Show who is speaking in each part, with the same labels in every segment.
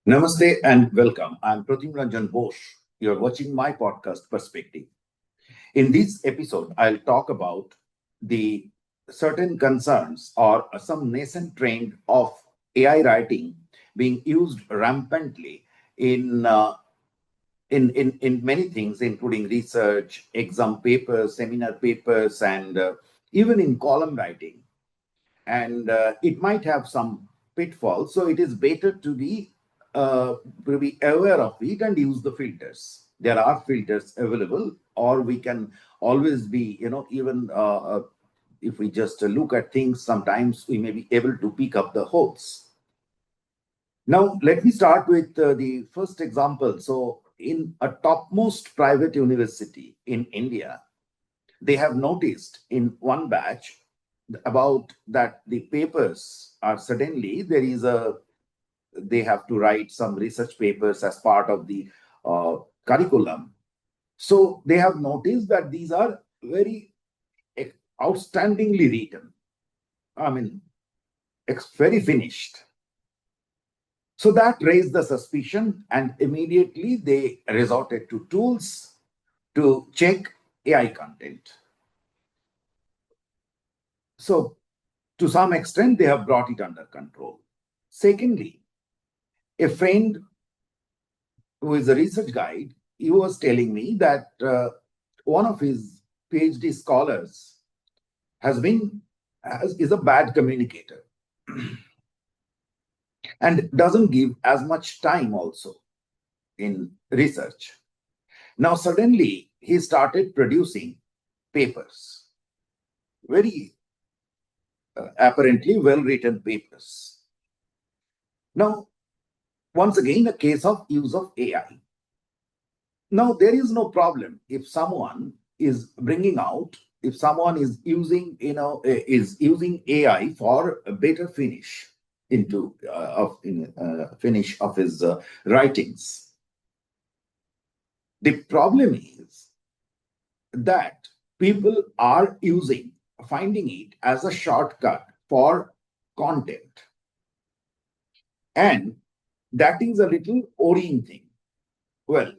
Speaker 1: Namaste and welcome. I'm Pratim Bose. You're watching my podcast, Perspective. In this episode, I'll talk about the certain concerns or some nascent trend of AI writing being used rampantly in, uh, in many things, including research, exam papers, seminar papers, and even in column writing. And it might have some pitfalls. So it is better to be aware of it and use the filters. There are filters available, or we can always be, even if we just look at things, sometimes we may be able to pick up the holes. Now, let me start with the first example. So, in a topmost private university in India, they have noticed in one batch about that the papers are suddenly they have to write some research papers as part of the curriculum. So they have noticed that these are very outstandingly written. I mean, very finished. So that raised the suspicion, and immediately they resorted to tools to check AI content. So to some extent, they have brought it under control. Secondly, a friend who is a research guide, he was telling me that one of his PhD scholars is a bad communicator and doesn't give as much time also in research. Now suddenly he started producing papers, very apparently well written papers. Now, once again, a case of use of AI. Now, there is no problem if someone is bringing out, if someone is using, is using AI for a better finish finish of his writings. The problem is that people are finding it as a shortcut for content, and that is a little worrying thing. Well,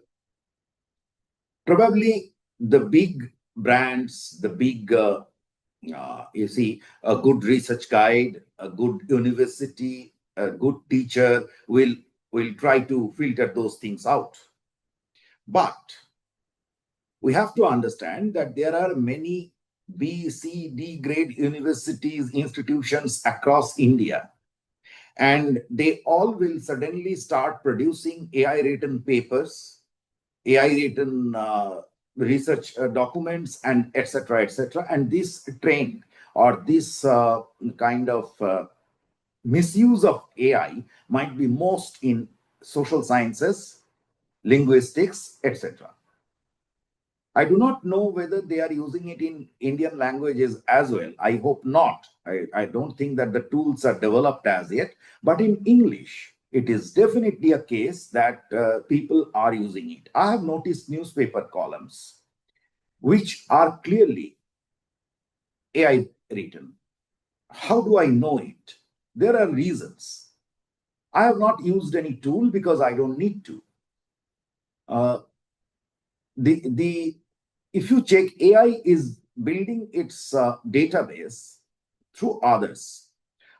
Speaker 1: probably the big brands, the big, you see, a good research guide, a good university, a good teacher will try to filter those things out. But we have to understand that there are many B, C, D grade universities, institutions across India, and they all will suddenly start producing AI written papers, AI written research documents, and etc. etc. And this trend or this kind of misuse of AI might be most in social sciences, linguistics, etc. I do not know whether they are using it in Indian languages as well. I hope not. I don't think that the tools are developed as yet. But in English, it is definitely a case that people are using it. I have noticed newspaper columns which are clearly AI written. How do I know it? There are reasons. I have not used any tool because I don't need to. Uh, the if you check, AI is building its database through others.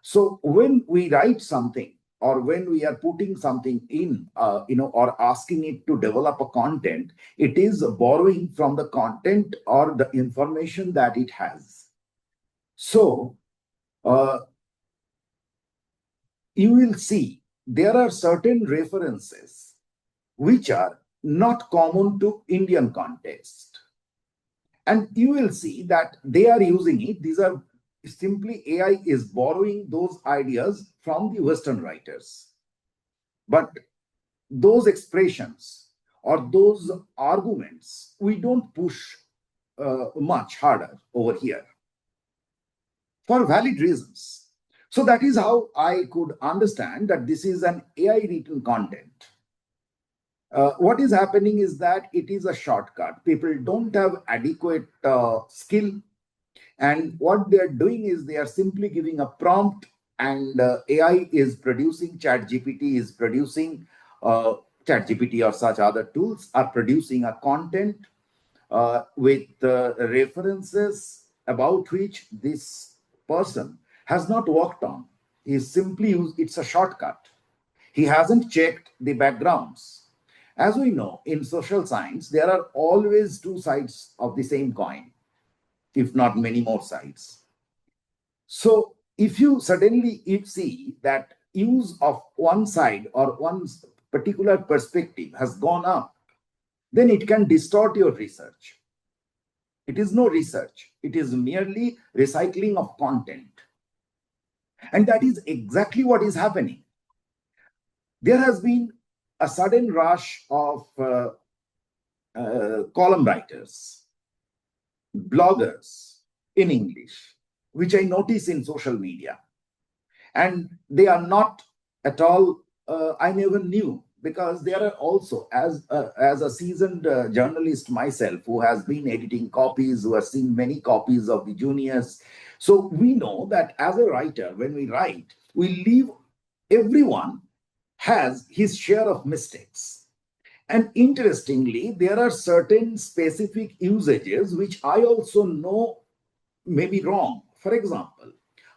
Speaker 1: So when we write something or when we are putting something in, or asking it to develop a content, it is borrowing from the content or the information that it has. So uh, you will see there are certain references which are not common to Indian context. And you will see that they are using it. These are simply AI is borrowing those ideas from the Western writers. But those expressions or those arguments, we don't push much harder over here for valid reasons. So that is how I could understand that this is an AI written content. What is happening is that it is a shortcut. People don't have adequate skill, and what they are doing is they are simply giving a prompt, and AI is producing, chat GPT is producing ChatGPT or such other tools are producing a content with references about which this person has not worked on. He simply used it's a shortcut. He hasn't checked the backgrounds. As we know, in social science, there are always two sides of the same coin, if not many more sides. So if you suddenly see that use of one side or one particular perspective has gone up, then it can distort your research. It is no research, it is merely recycling of content. And that is exactly what is happening. There has been a sudden rush of column writers, bloggers in English, which I notice in social media. And they are not at all, I never knew, because there are also, as a seasoned journalist myself, who has been editing copies, who has seen many copies of the juniors. So we know that as a writer, when we write, we leave, everyone has his share of mistakes. And interestingly, there are certain specific usages which I also know may be wrong. For example,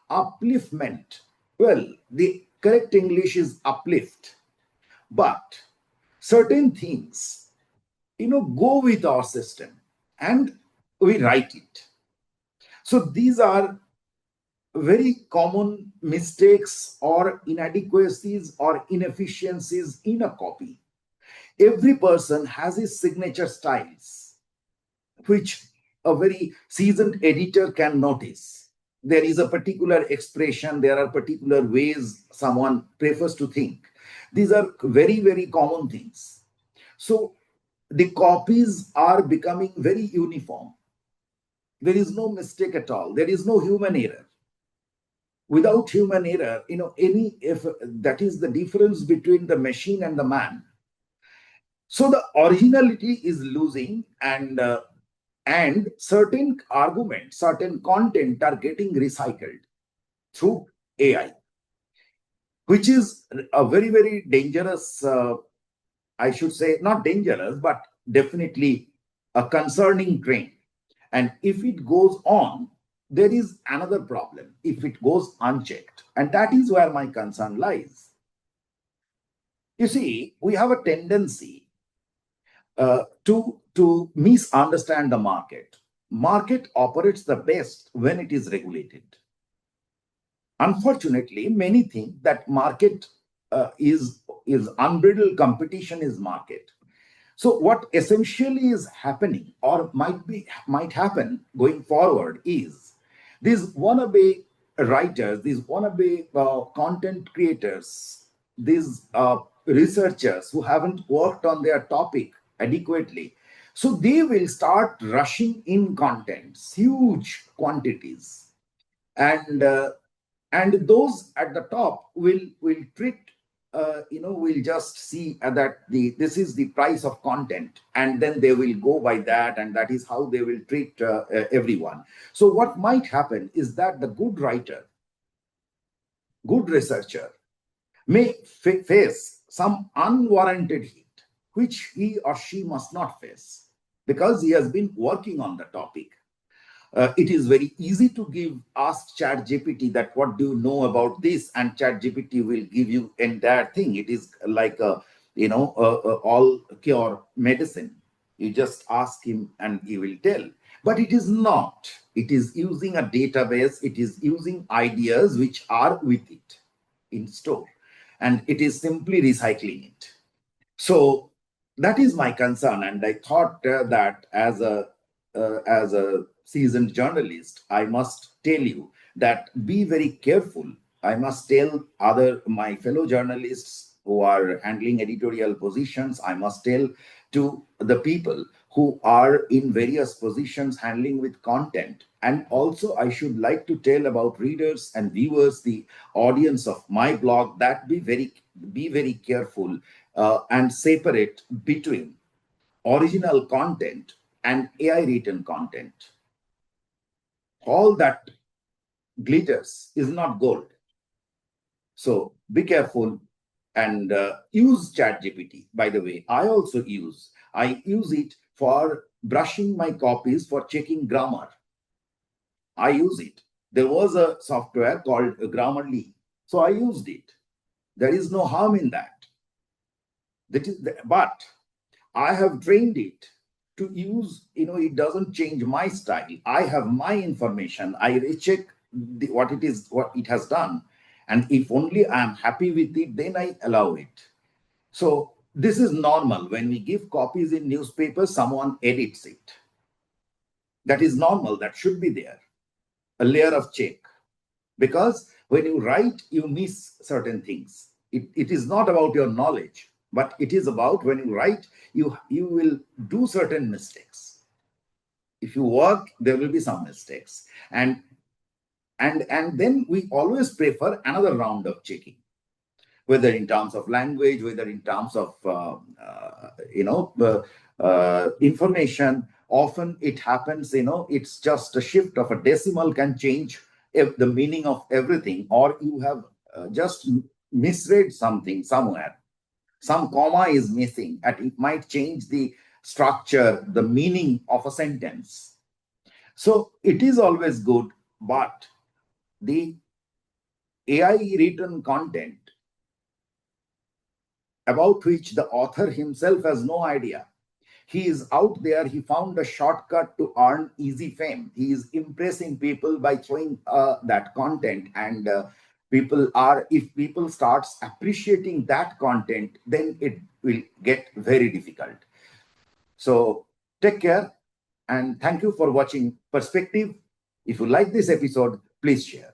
Speaker 1: upliftment. Well, the correct English is uplift, but certain things, go with our system and we write it. So these are very common mistakes or inadequacies or inefficiencies in a copy. Every person has his signature styles, which a very seasoned editor can notice. There is a particular expression, there are particular ways someone prefers to think. These are very, very common things. So the copies are becoming very uniform. There is no mistake at all. There is no human error. Without human error, if that is the difference between the machine and the man. So the originality is losing, and certain arguments, certain content are getting recycled through AI, which is a very, very dangerous, I should say, not dangerous, but definitely a concerning trend. And if it goes on, there is another problem if it goes unchecked. And that is where my concern lies. You see, we have a tendency to misunderstand the market. Market operates the best when it is regulated. Unfortunately, many think that market is unbridled competition is market. So what essentially is happening, or might happen going forward, is these wannabe writers, these wannabe content creators, these researchers who haven't worked on their topic adequately, so they will start rushing in contents, huge quantities, and those at the top will treat, will just see that this is the price of content, and then they will go by that, and that is how they will treat everyone. So what might happen is that the good writer, good researcher may face some unwarranted heat, which he or she must not face because he has been working on the topic. It is very easy to ask ChatGPT that what do you know about this, and ChatGPT will give you entire thing. It is like all cure medicine. You just ask him and he will tell. But it is not. It is using a database. It is using ideas which are with it in store, and it is simply recycling it. So that is my concern, and I thought that as a seasoned journalist, I must tell you that be very careful. I must tell my fellow journalists who are handling editorial positions. I must tell to the people who are in various positions handling with content. And also, I should like to tell about readers and viewers, the audience of my blog, that be very careful and separate between original content and AI written content. All that glitters is not gold. So be careful. and use ChatGPT. By the way, I use it for brushing my copies, for checking grammar. I use it. There was a software called Grammarly, so I used it. There is no harm in that. But I have trained it to use, it doesn't change my style. I have my information. I recheck what it has done. And if only I am happy with it, then I allow it. So this is normal. When we give copies in newspapers, someone edits it. That is normal. That should be there. A layer of check. Because when you write, you miss certain things. It is not about your knowledge, but it is about when you write, you will do certain mistakes. If you work, there will be some mistakes. And then we always prefer another round of checking, whether in terms of language, whether in terms of information. Often it happens, it's just a shift of a decimal can change the meaning of everything, or you have just misread something somewhere. Some comma is missing, and it might change the structure, the meaning of a sentence. So it is always good, but the AI written content about which the author himself has no idea. He is out there, he found a shortcut to earn easy fame. He is impressing people by throwing that content. And if people starts appreciating that content, then it will get very difficult. So take care, and thank you for watching Perspective. If you like this episode, please share.